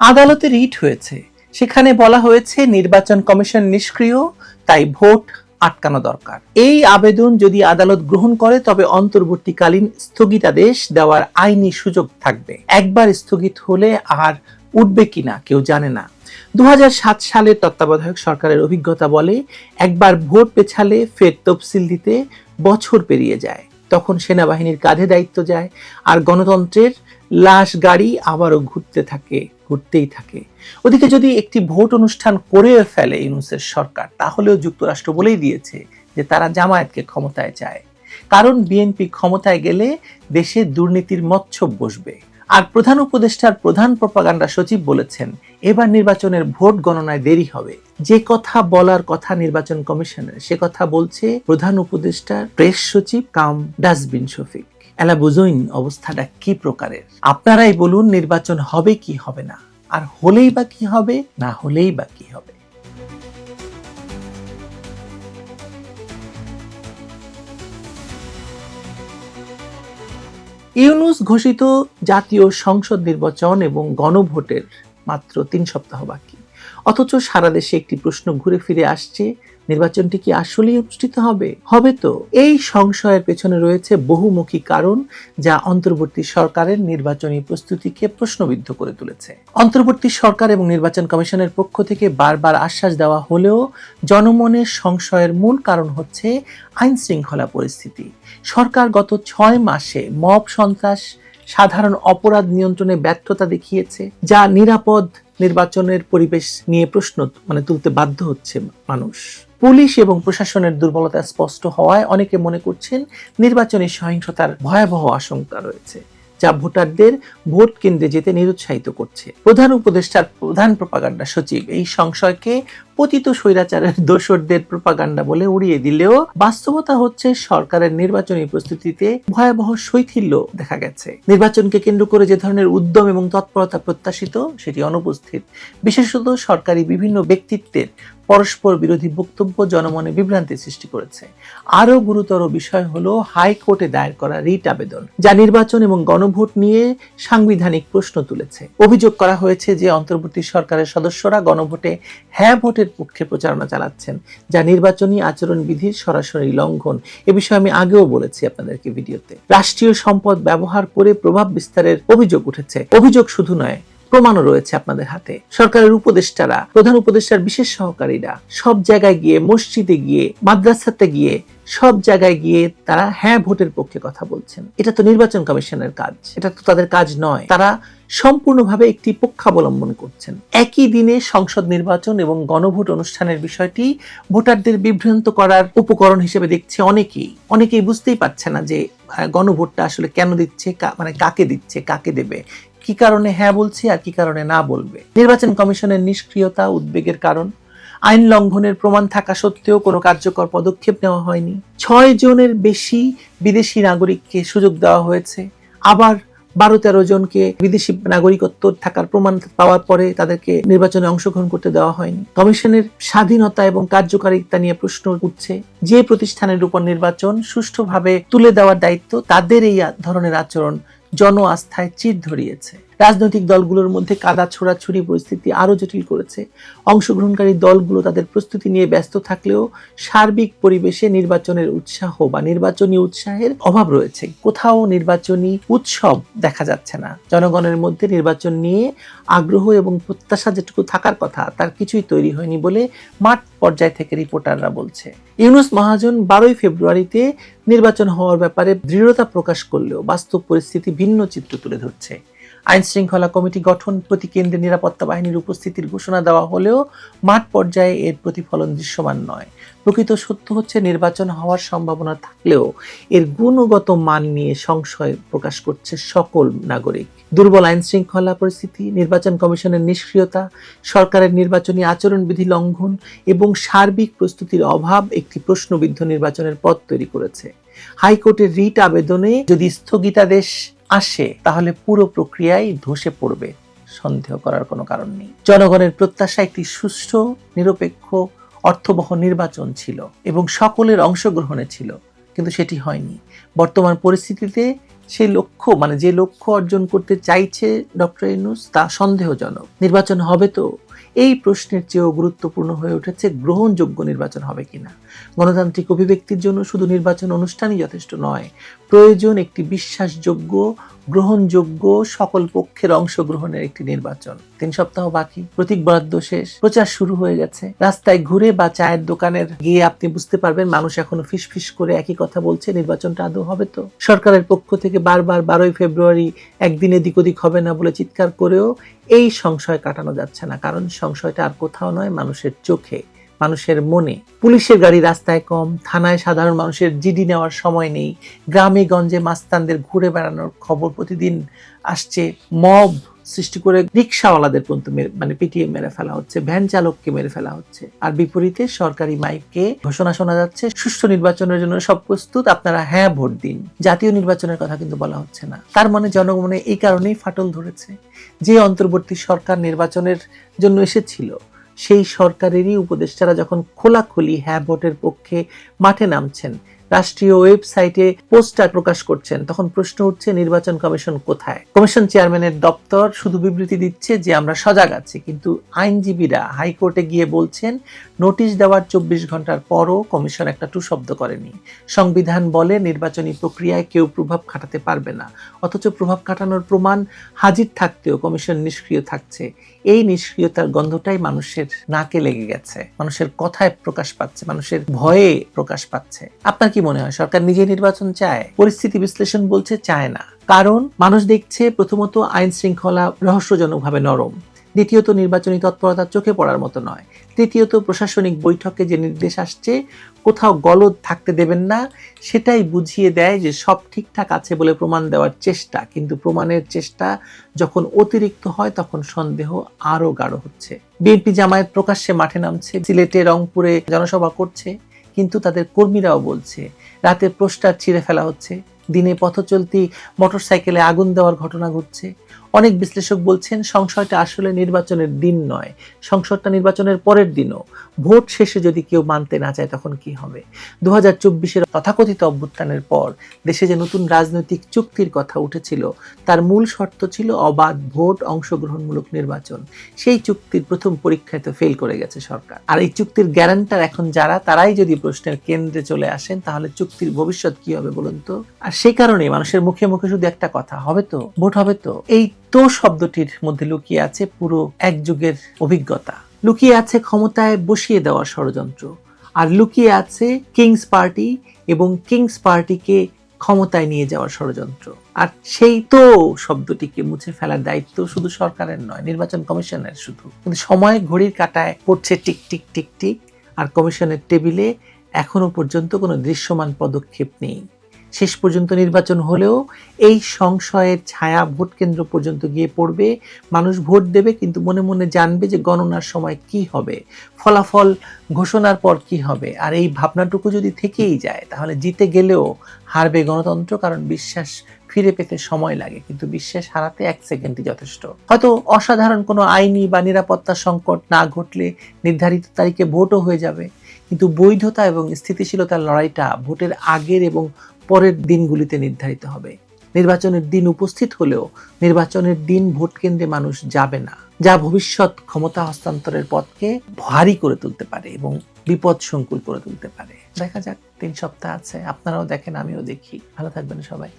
আদালতে রিট হয়েছে, সেখানে বলা হয়েছে নির্বাচন কমিশন নিষ্ক্রিয়, তাই ভোট আটকানো দরকার। এই আবেদন যদি আদালত গ্রহণ করে তবে অন্তর্বর্তীকালীন স্থগিতাদেশ দেওয়ার আইনি সুযোগ থাকবে। একবার স্থগিত হলে আর উঠবে কিনা কেউ জানে না। 2007 সালের তত্ত্বাবধায়ক সরকারের অভিজ্ঞতা বলে, একবার ভোট পেছালে ফের তফসিল দিতে বছর পেরিয়ে যায়। তখন সেনাবাহিনীর কাঁধে দায়িত্ব যায়, আর গণতন্ত্রের লাশ গাড়ি আবারও ঘুরতেই থাকে। ওদিকে যদি একটি ভোট অনুষ্ঠান করে ফেলে ইউনূসের সরকার, তাহলেও যুক্তরাষ্ট্র বলেই দিয়েছে যে তারা জামায়াতকে ক্ষমতায় চায়, কারণ বিএনপি ক্ষমতায় গেলে দেশে দুর্নীতির মচ্ছব বসবে। আর প্রধান উপদেষ্টার প্রধান প্রপাগান্ডা সচিব বলেছেন, এবার নির্বাচনের ভোট গণনায় দেরি হবে। যে কথা বলার কথা নির্বাচন কমিশনের, সে কথা বলছে প্রধান উপদেষ্টার প্রেস সচিব কাম ডাস্টবিন শফিক। এলা বুঝইন অবস্থাটা কি প্রকারের। আপনারাই বলুন, নির্বাচন হবে কি হবে না, আর হলেই বা কি হবে, না হলেই বা কি হবে। ইউনূস ঘোষিত জাতীয় সংসদ নির্বাচন এবং গণভোটের মাত্র 3 সপ্তাহ বাকি, অথচ সারা দেশে একটি প্রশ্ন ঘুরে ফিরে আসছে, নির্বাচনটি কি আসলেই অনুষ্ঠিত হবে? হবে তো? এই সংশয়ের পেছনে রয়েছে বহুমুখী কারণ, যা অন্তর্বর্তী সরকারের নির্বাচনী প্রস্তুতিকে প্রশ্নবিদ্ধ করে তুলেছে। অন্তর্বর্তী সরকার এবং নির্বাচন কমিশনের পক্ষ থেকে বারবার আশ্বাস দেওয়া হলেও জনমনের সংশয়ের মূল কারণ হচ্ছে আইন শৃঙ্খলা পরিস্থিতি। সরকার গত 6 মাসে মব সন্ত্রাস, সাধারণ অপরাধ নিয়ন্ত্রণে ব্যর্থতা দেখিয়েছে, যা নিরাপদ নির্বাচনের পরিবেশ নিয়ে প্রশ্ন তুলতে বাধ্য হচ্ছে মানুষ। পুলিশ এবং প্রশাসনের দুর্বলতা স্পষ্ট হওয়ায় অনেকে মনে করছেন নির্বাচনী সহিংসতার ভয়াবহ আশঙ্কা রয়েছে, যা ভোটারদের ভোট কেন্দ্রে যেতে নিরুৎসাহিত করছে। প্রধান উপদেষ্টার প্রধান প্রপাগান্ডা সচিব এই সংশয়কে পতিত স্বৈরাচারের দোসরদের প্রপাগান্ডা বলে উড়িয়ে দিলেও বাস্তবতা হচ্ছে সরকারের নির্বাচনী প্রস্তুতিতে ভয়াবহ শৈথিল্য দেখা গেছে। নির্বাচনকে কেন্দ্র করে যে ধরনের উদ্যম এবং তৎপরতা প্রত্যাশিত, সেটি অনুপস্থিত। বিশেষত সরকারি বিভিন্ন ব্যক্তিত্বের পরস্পর বিরোধী বক্তব্য জনমনে বিভ্রান্তি সৃষ্টি করেছে। আরো গুরুতর বিষয় হলো হাইকোর্টে দায়ের করা রিট আবেদন, যা নির্বাচন এবং গণভোট নিয়ে সাংবিধানিক প্রশ্ন তুলেছে। অভিযোগ করা হয়েছে যে অন্তর্বর্তী সরকারের সদস্যরা গণভোটে হ্যাঁ ভোটের পক্ষে প্রচারণা চালাচ্ছেন, যা নির্বাচনী আচরণ বিধির সরাসরি লঙ্ঘন। এ বিষয়ে আমি আগেও বলেছি আপনাদেরকে ভিডিওতে। রাষ্ট্রীয় সম্পদ ব্যবহার করে প্রভাব বিস্তারের অভিযোগ উঠেছে। অভিযোগ শুধু নয়, প্রমাণও রয়েছে আপনাদের হাতে। সরকারের উপদেষ্টারা, প্রধান উপদেষ্টার বিশেষ সহকারীরা সব জায়গায় গিয়ে, মসজিদে গিয়ে, মাদ্রাসাতে গিয়ে, সব জায়গায় গিয়ে তারা হ্যাঁ ভোটের পক্ষে কথা বলছেন। এটা তো নির্বাচন কমিশনের কাজ, এটা তো তাদের কাজ নয়। তারা সম্পূর্ণভাবে একটি পক্ষাবলম্বন করছেন। একই দিনে সংসদ নির্বাচন এবং গণভোট অনুষ্ঠানের বিষয়টি ভোটারদের বিভ্রান্ত করার উপকরণ হিসেবে দেখছে অনেকেই বুঝতেই পারছে না যে গণভোটটা আসলে কেন দিচ্ছে, কাকে দিচ্ছে, কাকে দেবে, কি কারণে হ্যাঁ বলছে আর কি কারণে না বলবে। নির্বাচন কমিশনের নিষ্ক্রিয়তা উদ্বেগের কারণ। আইন লঙ্ঘনের প্রমাণ থাকা সত্ত্বেও কোনো কার্যকর পদক্ষেপ নেওয়া হয়নি। 6 জনের বেশি বিদেশি নাগরিককে সুযোগ দেওয়া হয়েছে, আবার 12-13 জনকে বিদেশি নাগরিকত্ব থাকার প্রমাণ পাওয়ার পরে তাদেরকে নির্বাচনে অংশগ্রহণ করতে দেওয়া হয়নি। কমিশনের স্বাধীনতা এবং কার্যকারিতা নিয়ে প্রশ্ন উঠছে। যে প্রতিষ্ঠানের উপর নির্বাচন সুষ্ঠুভাবে তুলে দেওয়ার দায়িত্ব, তাদের এই ধরনের আচরণ জন আস্থায় চির ধরিয়েছে। রাজনৈতিক দলগুলোর মধ্যে কাদা ছোড়াছুড়ি পরিস্থিতি আরো জটিল করেছে। অংশগ্রহণকারী দলগুলো তাদের প্রস্তুতি নিয়ে ব্যস্ত থাকলেও সার্বিক পরিবেশে নির্বাচনের উৎসাহ বা নির্বাচনী উৎসাহের অভাব রয়েছে। কোথাও নির্বাচনী উৎসব দেখা যাচ্ছে না। জনগণের মধ্যে নির্বাচন নিয়ে আগ্রহ এবং প্রত্যাশা যেটুকু থাকার কথা, তার কিছুই তৈরি হয়নি বলে মাঠ পর্যায় থেকে রিপোর্টাররা বলছে। ইউনূস মহাজন 12 ফেব্রুয়ারিতে নির্বাচন হওয়ার ব্যাপারে দৃঢ়তা প্রকাশ করলেও বাস্তব পরিস্থিতি ভিন্ন চিত্র তুলে ধরছে। আইন শৃঙ্খলা কমিটি গঠন, প্রতি কেন্দ্রে নিরাপত্তা বাহিনীর উপস্থিতির ঘোষণা দেওয়া হলেও মাঠ পর্যায়ে এর প্রতিফলন দৃশ্যমান নয়। প্রকৃত সত্য হচ্ছে, নির্বাচন হওয়ার সম্ভাবনা থাকলেও এর গুণগত মান নিয়ে সংশয় প্রকাশ করছে সকল নাগরিক। দুর্বল আইন শৃঙ্খলা পরিস্থিতি, নির্বাচন কমিশনের নিষ্ক্রিয়তা, সরকারের নির্বাচনী আচরণবিধি লঙ্ঘন এবং সার্বিক প্রস্তুতির অভাব একটি প্রশ্নবিদ্ধ নির্বাচনের পথ তৈরি করেছে। হাইকোর্টের রিট আবেদনে যদি স্থগিতাদেশ আসে, তাহলে পুরো প্রক্রিয়ায় ধসে পড়বে, সন্দেহ করার কোনো কারণ নেই। জনগণের প্রত্যাশা একটি সুষ্ঠু, নিরপেক্ষ, অর্থবহ নির্বাচন ছিল এবং সকলের অংশগ্রহণে ছিল। কিন্তু সেটি হয়নি। বর্তমান পরিস্থিতিতে সেই লক্ষ্য মানে যে লক্ষ্য অর্জন করতে চাইছে ডক্টর ইউনূস তা সন্দেহজনক। নির্বাচন হবে তো? এই প্রশ্নের চেয়েও গুরুত্বপূর্ণ হয়ে উঠেছে গ্রহণযোগ্য নির্বাচন হবে কিনা। গণতান্ত্রিক অভিব্যক্তির জন্য শুধু নির্বাচন অনুষ্ঠানই যথেষ্ট নয়, প্রয়োজন একটি বিশ্বাসযোগ্য, গ্রহণযোগ্য, সকল পক্ষের অংশগ্রহণের একটি নির্বাচন। 3 সপ্তাহ বাকি, প্রতীক বরাদ্দ শেষ, প্রচার শুরু হয়ে গেছে। রাস্তায় ঘুরে বা চায়ের দোকানের গিয়ে আপনি বুঝতে পারবেন মানুষ এখনো ফিসফিস করে একই কথা বলছে, নির্বাচনটা আদৌ হবে তো? সরকারের পক্ষ থেকে বারবার 12ই ফেব্রুয়ারি একদিন এদিক ওদিক হবে না বলে চিৎকার করেও এই সংশয় কাটানো যাচ্ছে না, কারণ সংশয়টা আর কোথাও নয়, মানুষের চোখে, মানুষের মনে। পুলিশের গাড়ি রাস্তায় কম, থানায় সাধারণ মানুষের জিডি নেওয়ার সময় নেই, গ্রামে গঞ্জে মাস্তানদের ঘুরে বেড়ানোর খবর প্রতিদিন আসছে, মব সৃষ্টি করে রিক্সাওয়ালাদের পর্যন্ত পিটিয়ে মেরে ফেলা হচ্ছে, ভ্যান চালককে মেরে ফেলা হচ্ছে। আর বিপরীতে সরকারি মাইকে ঘোষণা শোনা যাচ্ছে সুষ্ঠু নির্বাচনের জন্য সব প্রস্তুত, আপনারা হ্যাঁ ভোট দিন। জাতীয় নির্বাচনের কথা কিন্তু বলা হচ্ছে না। তার মানে জনগণে এই কারণেই ফাটল ধরেছে যে অন্তর্বর্তী সরকার নির্বাচনের জন্য এসেছিল, সেই সরকারেরই উপদেষ্টারা যখন খোলাখুলি হ্যাঁ ভোটের পক্ষে মাঠে নামছেন, রাষ্ট্রীয় ওয়েবসাইটে পোস্টার প্রকাশ করছেন, তখন প্রশ্ন উঠছে নির্বাচন কমিশন কোথায়? কমিশন চেয়ারম্যানের দপ্তর শুধু বিবৃতি দিচ্ছে যে আমরা সজাগ আছি, কিন্তু আইনজীবীরা হাইকোর্টে গিয়ে বলছেন নোটিশ দেওয়ার 24 ঘন্টার পরও কমিশন একটা টু শব্দ করেনি। সংবিধান বলে নির্বাচনী প্রক্রিয়ায় কেউ প্রভাব খাটাতে পারবে না, অথচ প্রভাব খাটানোর প্রমাণ হাজির থাকতেও কমিশন নিষ্ক্রিয় থাকছে। এই নিষ্ক্রিয়তার গন্ধটাই মানুষের নাকে লেগে গেছে, মানুষের কথায় প্রকাশ পাচ্ছে, মানুষের ভয়ে প্রকাশ পাচ্ছে। আপনার কি মনে হয় সরকার নিজে নির্বাচন চায়? পরিস্থিতি বিশ্লেষণ বলছে চায় না, কারণ মানুষ দেখছে প্রথমত আইন শৃঙ্খলা রহস্যজনকভাবে নরম, দ্বিতীয়ত নির্বাচনী তৎপরতা চোখে পড়ার মতো নয়, তৃতীয়ত প্রশাসনিক বৈঠকে যে নির্দেশ আসছে কোথাও গলদ থাকতে দেবেন না, সেটাই বুঝিয়ে দেয় যে সব ঠিকঠাক আছে বলে প্রমাণ দেওয়ার চেষ্টা, কিন্তু প্রমাণের চেষ্টা যখন অতিরিক্ত হয় তখন সন্দেহ আরো গাঢ় হচ্ছে। বিএনপি জামায়াত প্রকাশ্যে মাঠে নামছে, সিলেটে রংপুরে জনসভা করছে, কিন্তু তাদের কর্মীরাও বলছে রাতে পোস্টার ছিঁড়ে ফেলা হচ্ছে, দিনে পথচলতি মোটরসাইকেলে আগুন দেওয়ার ঘটনা ঘটছে। অনেক বিশ্লেষক বলছেন সংশয়টা আসলে নির্বাচনের দিন নয়, সংশয়টা নির্বাচনের পরের দিনও। ভোট শেষে যদি কেউ মানতে না চায় তখন কি হবে? 2024-এর তথাকথিত অভ্যুত্থানের পর দেশে যে নতুন রাজনৈতিক চুক্তির কথা উঠেছিল তার মূল শর্ত ছিল অবাধ ভোট, অংশগ্রহণমূলক নির্বাচন। সেই চুক্তির প্রথম পরীক্ষায় তো ফেল করে গেছে সরকার। আর এই চুক্তির গ্যারান্টার এখন যারা, তারাই যদি প্রশ্নের কেন্দ্রে চলে আসেন, তাহলে চুক্তির ভবিষ্যৎ কি হবে বলুন তো? আর সেই কারণে মানুষের মুখে মুখে শুধু একটা কথা, হবে তো, ভোট হবে তো। এই তো শব্দটির মধ্যে লুকিয়ে আছে পুরো এক যুগের অভিজ্ঞতা, লুকিয়ে আছে ক্ষমতায় বসিয়ে দেওয়ার ষড়যন্ত্র, আর লুকিয়ে আছে কিংস পার্টি এবং কিংস পার্টিকে ক্ষমতায় নিয়ে যাওয়ার ষড়যন্ত্র। আর সেই তো শব্দটিকে মুছে ফেলার দায়িত্ব শুধু সরকারের নয়, নির্বাচন কমিশনের শুধু। কিন্তু সময় ঘড়ির কাঁটায় পড়ছে টিক টিক টিক টিক, আর কমিশনের টেবিলে এখনো পর্যন্ত কোনো দৃশ্যমান পদক্ষেপ নেই। শেষ পর্যন্ত নির্বাচন হলেও এই সংশয়ের ছায়া ভোট কেন্দ্র পর্যন্ত গিয়ে পড়বে। মানুষ ভোট দেবে, কিন্তু মনে মনে জানবে যে গণনার সময় কি হবে, ফলাফল ঘোষণার পর কি হবে। আর এই ভাবনাটুকু যদি থেকেই যায় তাহলে জিতে গেলেও হারবে গণতন্ত্র, কারণ বিশ্বাস ফিরে পেতে সময় লাগে, কিন্তু বিশ্বাস হারাতে 1 সেকেন্ডই যথেষ্ট। হয়তো অসাধারণ কোনো আইনি বা নিরাপত্তা সংকট না ঘটলে নির্ধারিত তারিখে ভোটও হয়ে যাবে, কিন্তু বৈধতা এবং স্থিতিশীলতার লড়াইটা ভোটের আগের এবং পরের দিনগুলিতে নির্ধারিত হবে। নির্বাচনের দিন উপস্থিত হলেও নির্বাচনের দিন ভোট কেন্দ্রে মানুষ যাবে না, যা ভবিষ্যৎ ক্ষমতা হস্তান্তরের পথকে ভারী করে তুলতে পারে এবং বিপদ সংকুল করে তুলতে পারে। দেখা যাক, 3 সপ্তাহ আছে, আপনারাও দেখেন, আমিও দেখি। ভালো থাকবেন সবাই।